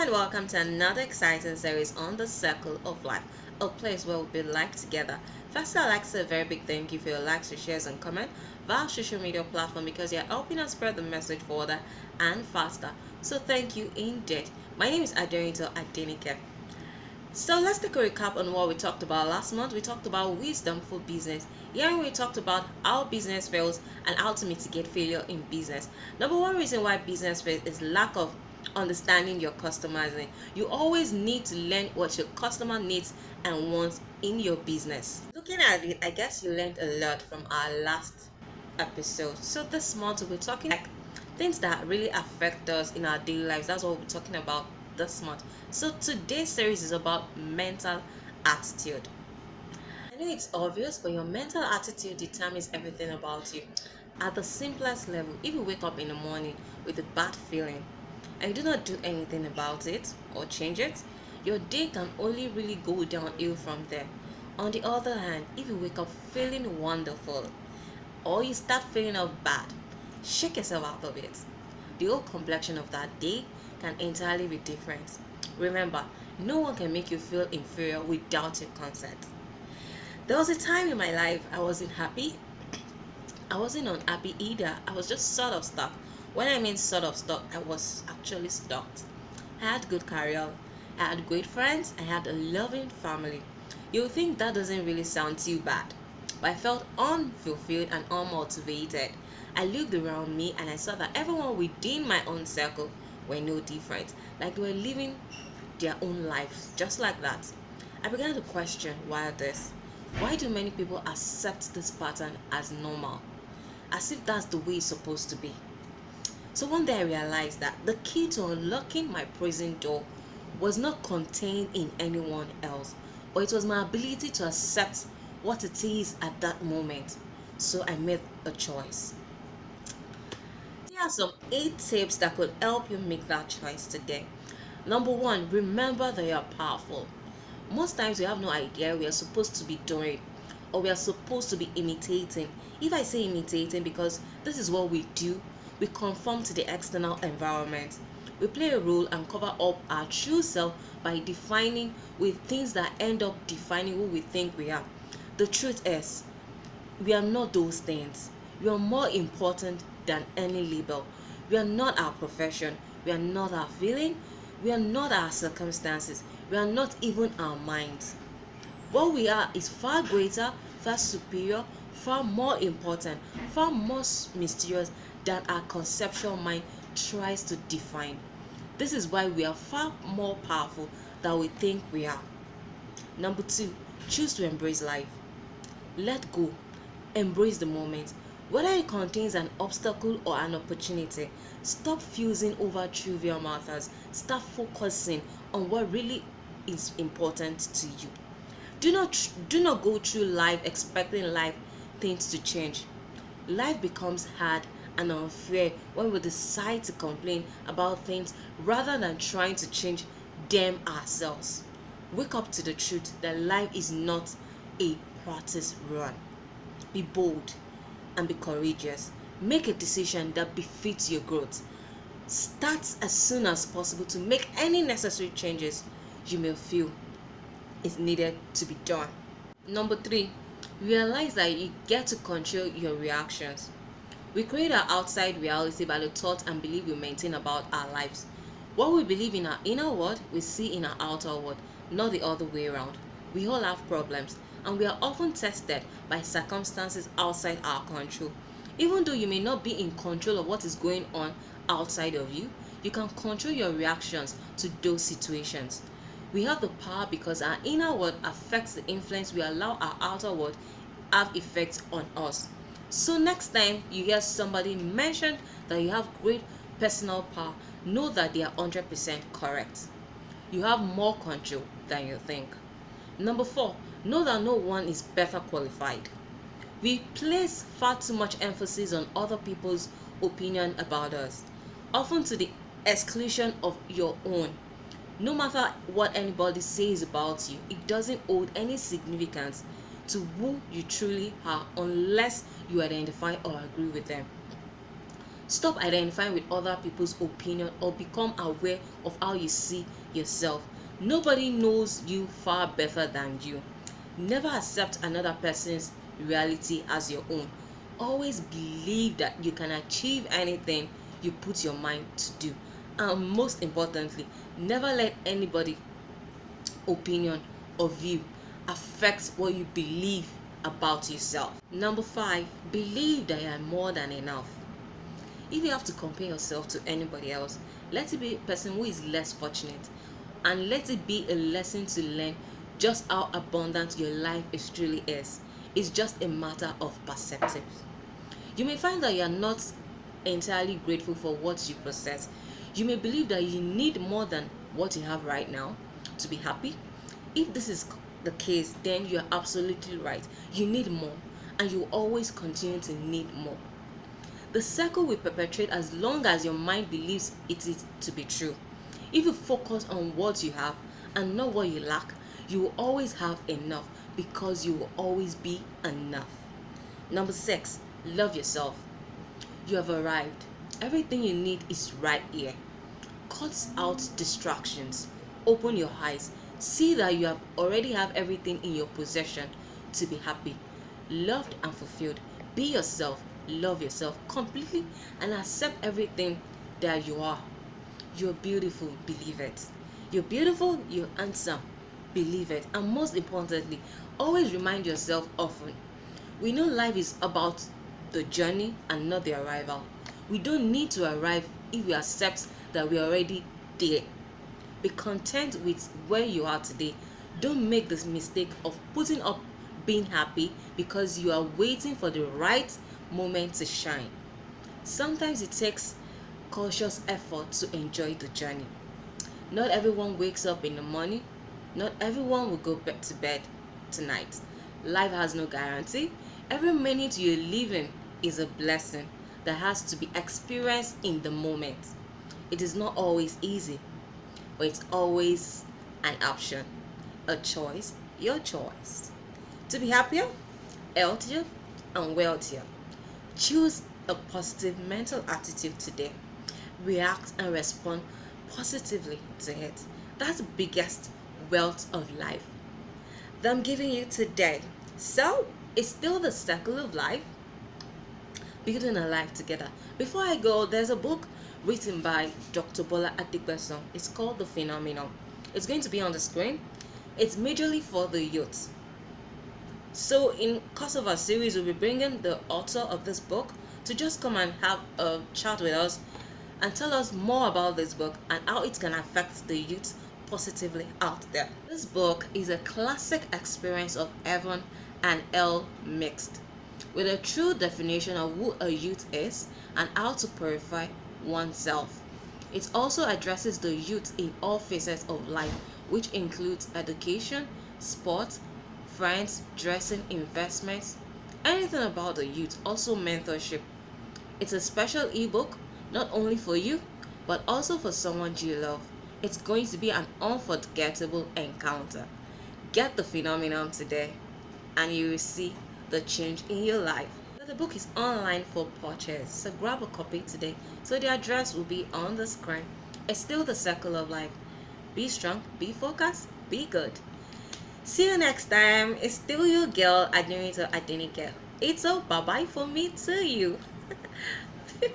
and welcome to another exciting series on the Circle of Life, a place where we'll be life together. First, I'd like to say a very big thank you for your likes, your shares, and comment via our social media platform because you're helping us spread the message further and faster. So, thank you indeed. My name is Aderinto Adenike. So let's take a recap on what we talked about last month. We talked about wisdom for business. Here we talked about how business fails and how to mitigate failure in business. Number one reason why business fails is lack of understanding your customers. You always need to learn what your customer needs and wants in your business. Looking at it, I guess you learned a lot from our last episode. So this month we'll be talking like things that really affect us in our daily lives. That's what we're talking about this month. So today's series is about mental attitude. I know it's obvious, but your mental attitude determines everything about you. At the simplest level, if you wake up in the morning with a bad feeling and you do not do anything about it or change it, your day can only really go downhill from there. On the other hand, if you wake up feeling wonderful or you start feeling out bad, shake yourself out of it. The whole complexion of that day can entirely be different. Remember, no one can make you feel inferior without your consent. There was a time in my life I wasn't happy. I wasn't unhappy either. I was just sort of stuck. When I mean sort of stuck, I was actually stuck. I had good career. I had great friends. I had a loving family. You'll think that doesn't really sound too bad. But I felt unfulfilled and unmotivated. I looked around me and I saw that everyone within my own circle were no different. Like they were living their own lives just like that. I began to question why this. Why do many people accept this pattern as normal? As if that's the way it's supposed to be. So one day I realized that the key to unlocking my prison door was not contained in anyone else, but it was my ability to accept what it is at that moment. So I made a choice. Here are some 8 tips that could help you make that choice today. Number 1, remember that you are powerful. Most times we have no idea we are supposed to be doing or we are supposed to be imitating. If I say imitating because this is what we do, we conform to the external environment. We play a role and cover up our true self by defining with things that end up defining who we think we are. The truth is, we are not those things. We are more important than any label. We are not our profession. We are not our feeling. We are not our circumstances. We are not even our minds. What we are is far greater, far superior, far more important, far more mysterious than our conceptual mind tries to define. This is why we are far more powerful than we think we are. Number 2, choose to embrace life. Let go. Embrace the moment. Whether it contains an obstacle or an opportunity, stop fusing over trivial matters. Start focusing on what really is important to you. Do not go through life expecting life things to change. Life becomes hard and unfair when we decide to complain about things rather than trying to change them ourselves. Wake up to the truth that life is not a practice run. Be bold and be courageous. Make a decision that befits your growth. Start as soon as possible to make any necessary changes you may feel is needed to be done. Number 3, realize that you get to control your reactions. We create our outside reality by the thoughts and beliefs we maintain about our lives. What we believe in our inner world, we see in our outer world, not the other way around. We all have problems, and we are often tested by circumstances outside our control. Even though you may not be in control of what is going on outside of you, you can control your reactions to those situations. We have the power because our inner world affects the influence we allow our outer world have effects on us. So next time you hear somebody mention that you have great personal power, know that they are 100% correct. You have more control than you think. Number 4, know that no one is better qualified. We place far too much emphasis on other people's opinion about us, often to the exclusion of your own. No matter what anybody says about you, it doesn't hold any significance to who you truly are unless you identify or agree with them. Stop identifying with other people's opinion or become aware of how you see yourself. Nobody knows you far better than you. Never accept another person's reality as your own. Always believe that you can achieve anything you put your mind to do. And most importantly, never let anybody opinion or view affect what you believe about yourself. Number 5, believe that you are more than enough. If you have to compare yourself to anybody else, let it be a person who is less fortunate, and let it be a lesson to learn just how abundant your life is truly is. It's just a matter of perspective. You may find that you are not entirely grateful for what you possess. You may believe that you need more than what you have right now to be happy. If this is the case, then you are absolutely right. You need more, and you will always continue to need more. The circle will perpetuate as long as your mind believes it is to be true. If you focus on what you have and not what you lack, you will always have enough because you will always be enough. Number 6, love yourself. You have arrived. Everything you need is right here. Cut out distractions. Open your eyes. See that you already have everything in your possession to be happy, loved, and fulfilled. Be yourself. Love yourself completely and accept everything that you are. You're beautiful, believe it. You're beautiful, you're handsome, believe it. And most importantly, always remind yourself often. We know life is about the journey and not the arrival. We don't need to arrive if we accept that we're already there. Be content with where you are today. Don't make this mistake of putting up being happy because you are waiting for the right moment to shine. Sometimes it takes conscious effort to enjoy the journey. Not everyone wakes up in the morning. Not everyone will go back to bed tonight. Life has no guarantee. Every minute you're living is a blessing that has to be experienced in the moment. It is not always easy, but it's always an option, a choice, your choice. To be happier, healthier, and wealthier, choose a positive mental attitude today. React and respond positively to it. That's the biggest wealth of life that I'm giving you today. So, it's still the circle of life, building a life together. Before I go, there's a book written by Dr. Bola Adigbeson. It's called The Phenomenon. It's going to be on the screen. It's majorly for the youth. So in course of our series, we'll be bringing the author of this book to just come and have a chat with us and tell us more about this book and how it can affect the youth positively out there. This book is a classic experience of heaven and hell mixed, with a true definition of who a youth is and how to purify oneself. It also addresses the youth in all facets of life, which includes education, sport, friends, dressing, investments, anything about the youth, also mentorship. It's a special ebook, not only for you, but also for someone you love. It's going to be an unforgettable encounter. Get The Phenomenon today, and you will see the change in your life. The book is online for purchase, so grab a copy today. So the address will be on the screen. It's still the circle of life. Be strong, be focused, be good. See you next time. It's still your girl, Adnirito Adenike. It's a bye-bye for me to you.